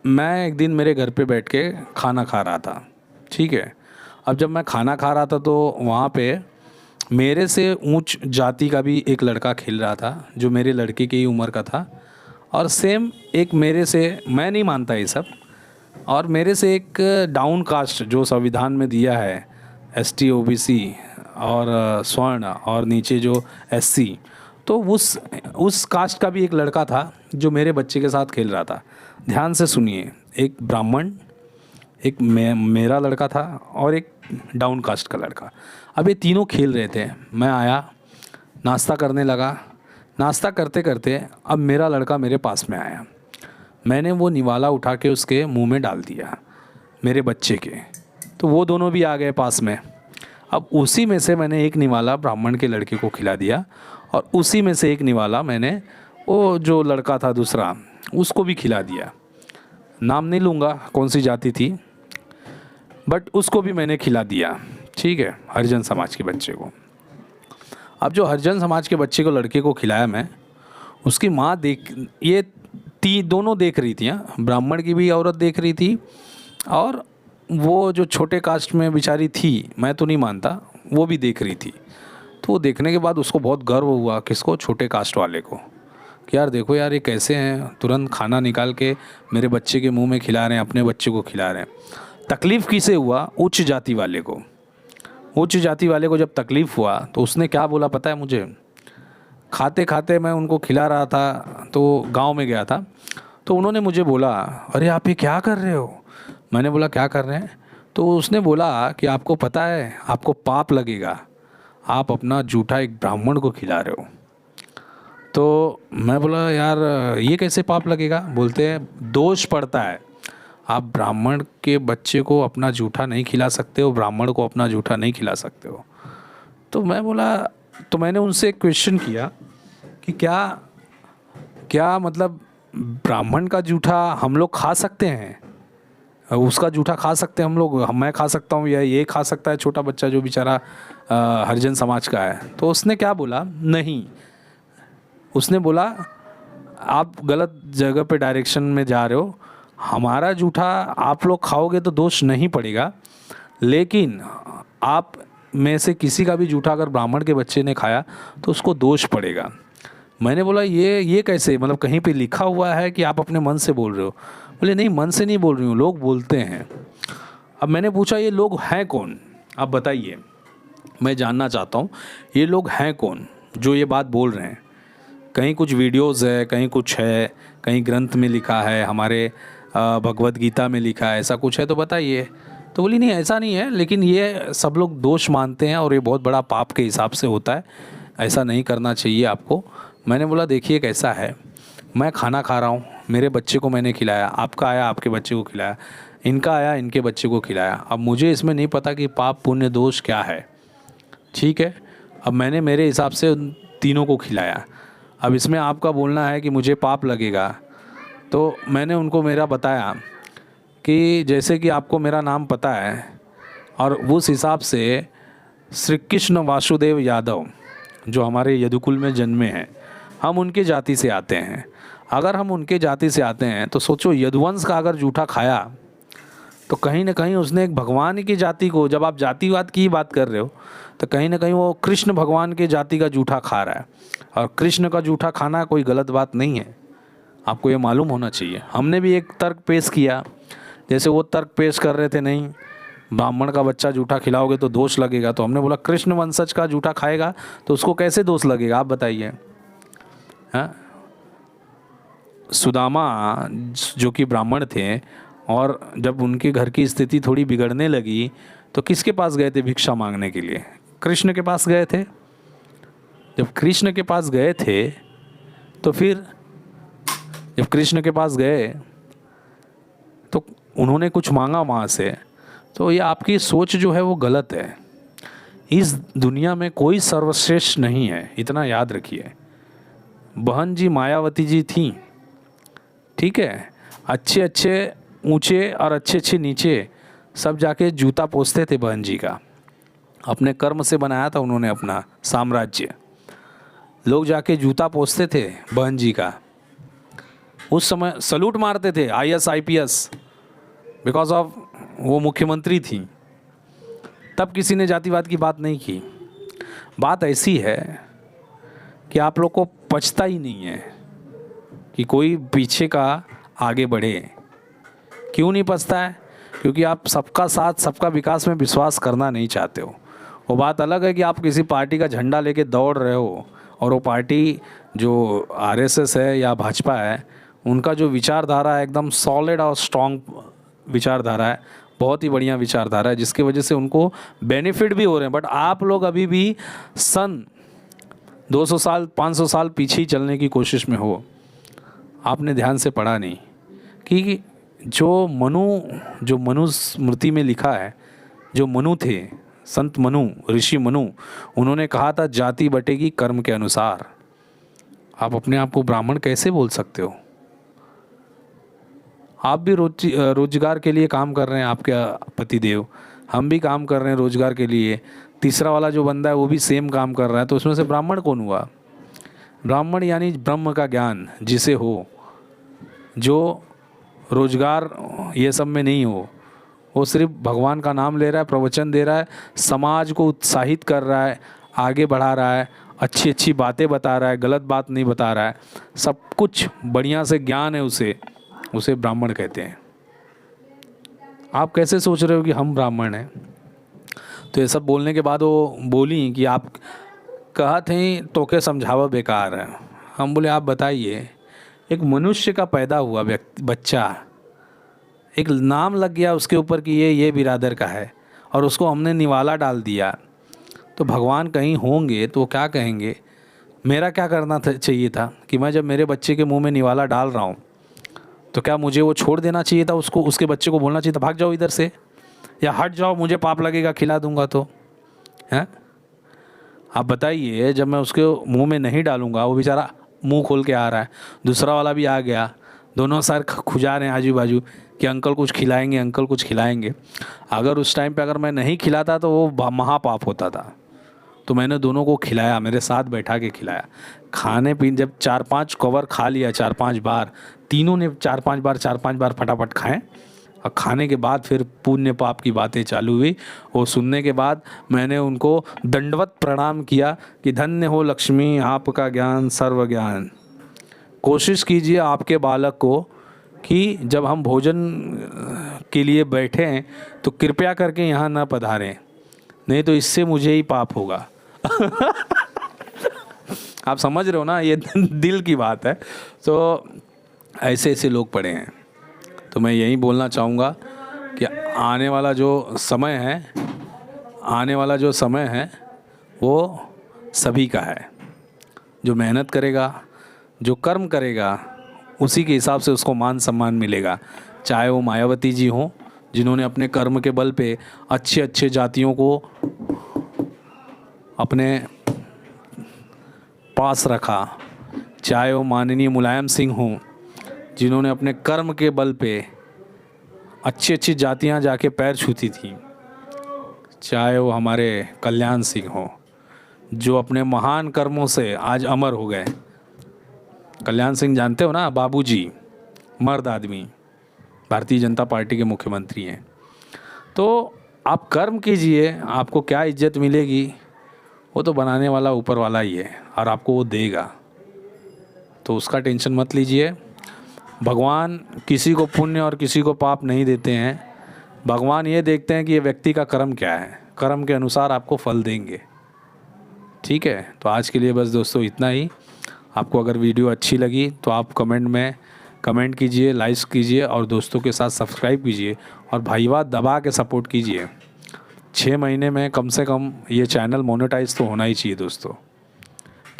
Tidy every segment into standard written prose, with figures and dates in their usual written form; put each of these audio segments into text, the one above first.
मैं एक दिन मेरे घर पे बैठ के खाना खा रहा था, ठीक है। अब जब मैं खाना खा रहा था तो वहाँ पे मेरे से ऊंच जाति का भी एक लड़का खेल रहा था, जो मेरे लड़के की ही उम्र का था। और सेम एक मेरे से, मैं नहीं मानता ये सब, और मेरे से एक डाउन कास्ट जो संविधान में दिया है, एसटी ओबीसी और स्वर्ण, और नीचे जो एससी, तो उस कास्ट का भी एक लड़का था जो मेरे बच्चे के साथ खेल रहा था। ध्यान से सुनिए, एक ब्राह्मण, एक मेरा लड़का था और एक डाउन कास्ट का लड़का। अब ये तीनों खेल रहे थे। मैं आया, नाश्ता करने लगा। नाश्ता करते करते अब मेरा लड़का मेरे पास में आया। मैंने वो निवाला उठा के उसके मुंह में डाल दिया, मेरे बच्चे के। तो वो दोनों भी आ गए पास में। अब उसी में से मैंने एक निवाला ब्राह्मण के लड़के को खिला दिया, और उसी में से एक निवाला मैंने वो जो लड़का था दूसरा, उसको भी खिला दिया। नाम नहीं लूँगा कौन सी जाति थी, बट उसको भी मैंने खिला दिया, ठीक है, हरिजन समाज के बच्चे को। अब जो हरिजन समाज के बच्चे को, लड़के को खिलाया मैं, उसकी माँ दोनों देख रही थी। हाँ, ब्राह्मण की भी औरत देख रही थी, और वो जो छोटे कास्ट में बेचारी थी, मैं तो नहीं मानता, वो भी देख रही थी। तो वो देखने के बाद उसको बहुत गर्व हुआ, किसको, छोटे कास्ट वाले को, कि यार देखो यार ये कैसे हैं, तुरंत खाना निकाल के मेरे बच्चे के मुंह में खिला रहे हैं, अपने बच्चे को खिला रहे हैं। तकलीफ़ किसे हुआ? उच्च जाति वाले को। उच्च जाति वाले को जब तकलीफ़ हुआ तो उसने क्या बोला पता है मुझे? खाते खाते मैं उनको खिला रहा था, तो गांव में गया था, तो उन्होंने मुझे बोला, अरे आप ये क्या कर रहे हो? मैंने बोला क्या कर रहे हैं? तो उसने बोला कि आपको पता है आपको पाप लगेगा, आप अपना जूठा एक ब्राह्मण को खिला रहे हो। तो मैं बोला यार ये कैसे पाप लगेगा? बोलते हैं दोष पड़ता है, आप ब्राह्मण के बच्चे को अपना जूठा नहीं खिला सकते हो, ब्राह्मण को अपना जूठा नहीं खिला सकते हो। तो मैं बोला, तो मैंने उनसे एक क्वेश्चन किया कि क्या क्या मतलब ब्राह्मण का जूठा हम लोग खा सकते हैं? उसका जूठा खा सकते हैं हम लोग? मैं खा सकता हूँ या ये खा सकता है छोटा बच्चा जो बेचारा हरिजन समाज का है? तो उसने क्या बोला, नहीं। उसने बोला आप गलत जगह पे डायरेक्शन में जा रहे हो, हमारा जूठा आप लोग खाओगे तो दोष नहीं पड़ेगा, लेकिन आप में से किसी का भी जूठा अगर ब्राह्मण के बच्चे ने खाया तो उसको दोष पड़ेगा। मैंने बोला ये कैसे, मतलब कहीं पे लिखा हुआ है कि आप अपने मन से बोल रहे हो? बोले नहीं, मन से नहीं बोल रही हूँ, लोग बोलते हैं। अब मैंने पूछा ये लोग हैं कौन, आप बताइए, मैं जानना चाहता हूँ ये लोग हैं कौन जो ये बात बोल रहे हैं? कहीं कुछ वीडियोज़ है, कहीं कुछ है, कहीं ग्रंथ में लिखा है, हमारे भगवत गीता में लिखा है, ऐसा कुछ है तो बताइए। तो बोली नहीं ऐसा नहीं है, लेकिन ये सब लोग दोष मानते हैं और ये बहुत बड़ा पाप के हिसाब से होता है, ऐसा नहीं करना चाहिए आपको। मैंने बोला देखिए कैसा है, मैं खाना खा रहा हूँ, मेरे बच्चे को मैंने खिलाया, आपका आया आपके बच्चे को खिलाया, इनका आया इनके बच्चे को खिलाया। अब मुझे इसमें नहीं पता कि पाप पुण्य दोष क्या है, ठीक है। अब मैंने मेरे हिसाब से उन तीनों को खिलाया। अब इसमें आपका बोलना है कि मुझे पाप लगेगा, तो मैंने उनको मेरा बताया कि जैसे कि आपको मेरा नाम पता है, और उस हिसाब से श्री कृष्ण वासुदेव यादव जो हमारे यदुकुल में जन्मे हैं, हम उनके जाति से आते हैं। अगर हम उनके जाति से आते हैं तो सोचो यदुवंश का अगर जूठा खाया तो कहीं ना कहीं उसने एक भगवान की जाति को, जब आप जातिवाद की बात कर रहे हो तो कहीं ना कहीं वो कृष्ण भगवान के जाति का जूठा खा रहा है, और कृष्ण का जूठा खाना कोई गलत बात नहीं है, आपको ये मालूम होना चाहिए। हमने भी एक तर्क पेश किया, जैसे वो तर्क पेश कर रहे थे, नहीं ब्राह्मण का बच्चा जूठा खिलाओगे तो दोष लगेगा, तो हमने बोला कृष्ण वंशज का जूठा खाएगा तो उसको कैसे दोष लगेगा, आप बताइए। हाँ, सुदामा जो कि ब्राह्मण थे, और जब उनके घर की स्थिति थोड़ी बिगड़ने लगी तो किसके पास गए थे भिक्षा मांगने के लिए? कृष्ण के पास गए थे। जब कृष्ण के पास गए थे तो फिर जब कृष्ण के पास गए तो उन्होंने कुछ मांगा वहाँ से, तो ये आपकी सोच जो है वो गलत है। इस दुनिया में कोई सर्वश्रेष्ठ नहीं है, इतना याद रखिए। बहन जी मायावती जी थी, ठीक है, अच्छे अच्छे ऊंचे और अच्छे अच्छे नीचे सब जाके जूता पोंछते थे बहन जी का, अपने कर्म से बनाया था उन्होंने अपना साम्राज्य। लोग जाके जूता पोंछते थे बहन जी का, उस समय सलूट मारते थे IAS IPS, बिकॉज ऑफ वो मुख्यमंत्री थी। तब किसी ने जातिवाद की बात नहीं की। बात ऐसी है कि आप लोग को पछता ही नहीं है कि कोई पीछे का आगे बढ़े। क्यों नहीं पछता है? क्योंकि आप सबका साथ सबका विकास में विश्वास करना नहीं चाहते हो। वो बात अलग है कि आप किसी पार्टी का झंडा लेके दौड़ रहे हो और वो पार्टी जो RSS है या भाजपा है, उनका जो विचारधारा है एकदम सॉलिड और स्ट्रॉन्ग विचारधारा है, बहुत ही बढ़िया विचारधारा है, जिसकी वजह से उनको बेनिफिट भी हो रहे हैं। बट आप लोग अभी भी सन 200 साल 500 साल पीछे ही चलने की कोशिश में हो। आपने ध्यान से पढ़ा नहीं कि जो मनु स्मृति में लिखा है, जो मनु थे, संत मनु, ऋषि मनु, उन्होंने कहा था जाति बटेगी कर्म के अनुसार। आप अपने आप को ब्राह्मण कैसे बोल सकते हो? आप भी रोजगार के लिए काम कर रहे हैं, आपके पतिदेव, हम भी काम कर रहे हैं रोजगार के लिए। तीसरा वाला जो बंदा है वो भी सेम काम कर रहा है, तो उसमें से ब्राह्मण कौन हुआ? ब्राह्मण यानी ब्रह्म का ज्ञान जिसे हो, जो रोजगार ये सब में नहीं हो, वो सिर्फ भगवान का नाम ले रहा है, प्रवचन दे रहा है, समाज को उत्साहित कर रहा है, आगे बढ़ा रहा है, अच्छी अच्छी बातें बता रहा है, गलत बात नहीं बता रहा है, सब कुछ बढ़िया से ज्ञान है, उसे ब्राह्मण कहते हैं। आप कैसे सोच रहे हो कि हम ब्राह्मण हैं? तो ये सब बोलने के बाद वो बोली कि आप कहत हैं तो के समझावा बेकार है। हम बोले आप बताइए, एक मनुष्य का पैदा हुआ बच्चा, एक नाम लग गया उसके ऊपर कि ये बिरादर का है, और उसको हमने निवाला डाल दिया, तो भगवान कहीं होंगे तो क्या कहेंगे? मेरा क्या करना चाहिए था कि मैं जब मेरे बच्चे के मुंह में निवाला डाल रहा हूँ तो क्या मुझे वो छोड़ देना चाहिए था? उसको, उसके बच्चे को बोलना चाहिए था भाग जाओ इधर से, या हट जाओ, मुझे पाप लगेगा खिला दूंगा तो, हैं? आप बताइए, जब मैं उसके मुंह में नहीं डालूंगा, वो बेचारा मुंह खोल के आ रहा है, दूसरा वाला भी आ गया, दोनों सर खुजा रहे हैं आजू बाजू कि अंकल कुछ खिलाएंगे, अंकल कुछ खिलाएंगे। अगर उस टाइम पे अगर मैं नहीं खिलाता तो वो महापाप होता था। तो मैंने दोनों को खिलाया, मेरे साथ बैठा के खिलाया। खाने पीने जब 4-5 कवर खा लिया, 4-5 बार, तीनों ने 4-5 बार फटाफट खाएं, और खाने के बाद फिर पुण्य पाप की बातें चालू हुई। वो सुनने के बाद मैंने उनको दंडवत प्रणाम किया कि धन्य हो लक्ष्मी, आपका ज्ञान सर्व ज्ञान। कोशिश कीजिए आपके बालक को कि जब हम भोजन के लिए बैठें तो कृपया करके यहाँ ना पधारें, नहीं तो इससे मुझे ही पाप होगा। आप समझ रहे हो ना, ये दिल की बात है। तो ऐसे ऐसे लोग पड़े हैं। तो मैं यही बोलना चाहूँगा कि आने वाला जो समय है वो सभी का है। जो मेहनत करेगा, जो कर्म करेगा, उसी के हिसाब से उसको मान सम्मान मिलेगा। चाहे वो मायावती जी हों जिन्होंने अपने कर्म के बल पे अच्छे अच्छे जातियों को अपने पास रखा, चाहे वो माननीय मुलायम सिंह हों जिन्होंने अपने कर्म के बल पे अच्छी अच्छी जातियां जाके पैर छूती थीं, चाहे वो हमारे कल्याण सिंह हों जो अपने महान कर्मों से आज अमर हो गए। कल्याण सिंह जानते हो ना, बाबूजी, मर्द आदमी, भारतीय जनता पार्टी के मुख्यमंत्री हैं। तो आप कर्म कीजिए, आपको क्या इज्जत मिलेगी वो तो बनाने वाला ऊपर वाला ही है, और आपको वो देगा, तो उसका टेंशन मत लीजिए। भगवान किसी को पुण्य और किसी को पाप नहीं देते हैं। भगवान ये देखते हैं कि ये व्यक्ति का कर्म क्या है, कर्म के अनुसार आपको फल देंगे। ठीक है, तो आज के लिए बस दोस्तों इतना ही। आपको अगर वीडियो अच्छी लगी तो आप कमेंट में कमेंट कीजिए, लाइक कीजिए, और दोस्तों के साथ सब्सक्राइब कीजिए, और भाईवाद दबा के सपोर्ट कीजिए। 6 महीने में कम से कम ये चैनल मोनेटाइज तो होना ही चाहिए दोस्तों।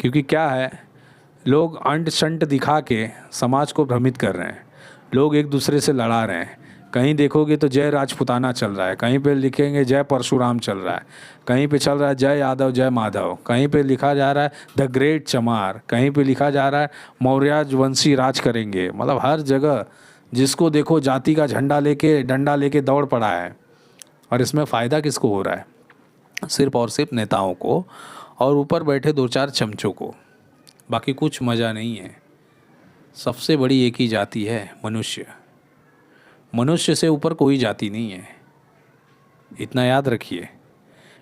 क्योंकि क्या है, लोग अंट शंट दिखा के समाज को भ्रमित कर रहे हैं, लोग एक दूसरे से लड़ा रहे हैं। कहीं देखोगे तो जय राजपुताना चल रहा है, कहीं पे लिखेंगे जय परशुराम चल रहा है, कहीं पे चल रहा है जय यादव जय माधव, कहीं पे लिखा जा रहा है द ग्रेट चमार, कहीं पे लिखा जा रहा है मौर्य वंशी राज करेंगे। मतलब हर जगह जिसको देखो जाति का झंडा लेके, डंडा लेके दौड़ पड़ा है। और इसमें फ़ायदा किसको हो रहा है? सिर्फ और सिर्फ नेताओं को और ऊपर बैठे 2-4 चमचों को। बाकी कुछ मज़ा नहीं है। सबसे बड़ी एक ही जाति है, मनुष्य। मनुष्य से ऊपर कोई जाति नहीं है, इतना याद रखिए।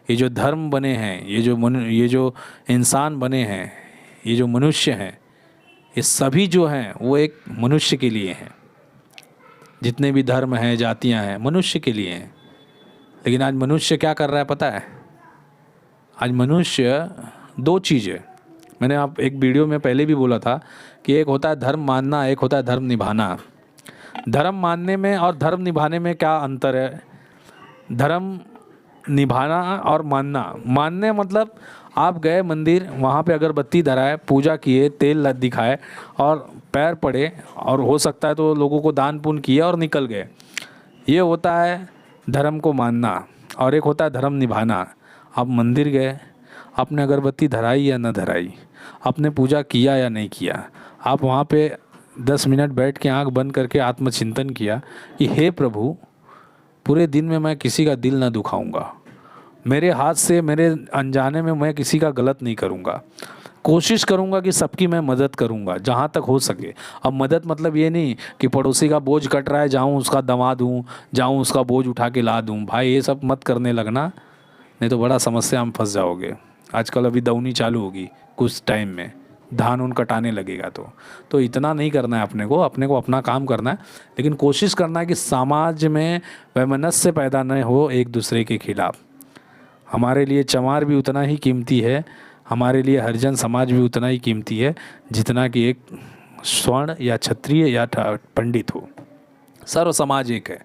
ये जो धर्म बने हैं, ये जो इंसान बने हैं, ये जो मनुष्य हैं, ये सभी जो हैं वो एक मनुष्य के लिए हैं। जितने भी धर्म हैं, जातियां हैं, मनुष्य के लिए हैं। लेकिन आज मनुष्य क्या कर रहा है पता है? आज मनुष्य दो चीज़ें, मैंने आप एक वीडियो में पहले भी बोला था कि एक होता है धर्म मानना, एक होता है धर्म निभाना। धर्म मानने में और धर्म निभाने में क्या अंतर है? धर्म निभाना और मानने मतलब आप गए मंदिर, वहाँ पे अगरबत्ती धराए, पूजा किए, तेल दिखाए और पैर पड़े, और हो सकता है तो लोगों को दान पुण्य किए और निकल गए। ये होता है धर्म को मानना। और एक होता है धर्म निभाना। आप मंदिर गए, आपने अगरबत्ती धराई या न धराई, आपने पूजा किया या नहीं किया, आप वहाँ पे 10 मिनट बैठ के आंख बंद करके आत्मचिंतन किया कि हे प्रभु, पूरे दिन में मैं किसी का दिल ना दुखाऊंगा, मेरे हाथ से, मेरे अनजाने में मैं किसी का गलत नहीं करूंगा, कोशिश करूंगा कि सबकी मैं मदद करूंगा जहाँ तक हो सके। अब मदद मतलब ये नहीं कि पड़ोसी का बोझ कट रहा है जाऊँ उसका दमा दूँ, जाऊँ उसका बोझ उठा के ला दूँ। भाई ये सब मत करने लगना, नहीं तो बड़ा समस्या में फंस जाओगे। आजकल अभी दौनी चालू होगी कुछ टाइम में, धान उन कटाने लगेगा तो इतना नहीं करना है अपने को अपना काम करना है। लेकिन कोशिश करना है कि समाज में वैमनस्य पैदा न हो एक दूसरे के खिलाफ। हमारे लिए चमार भी उतना ही कीमती है, हमारे लिए हरिजन समाज भी उतना ही कीमती है जितना कि एक स्वर्ण या क्षत्रिय या पंडित हो। सर्व समाज एक है।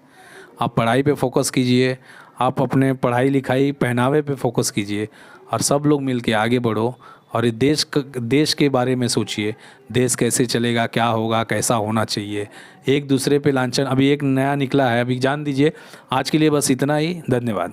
आप पढ़ाई पे फोकस कीजिए, आप अपने पढ़ाई लिखाई पहनावे पे फोकस कीजिए और सब लोग मिलके आगे बढ़ो। और ये देश के बारे में सोचिए, देश कैसे चलेगा, क्या होगा, कैसा होना चाहिए। एक दूसरे पे लांछन, अभी एक नया निकला है, अभी जान दीजिए। आज के लिए बस इतना ही, धन्यवाद।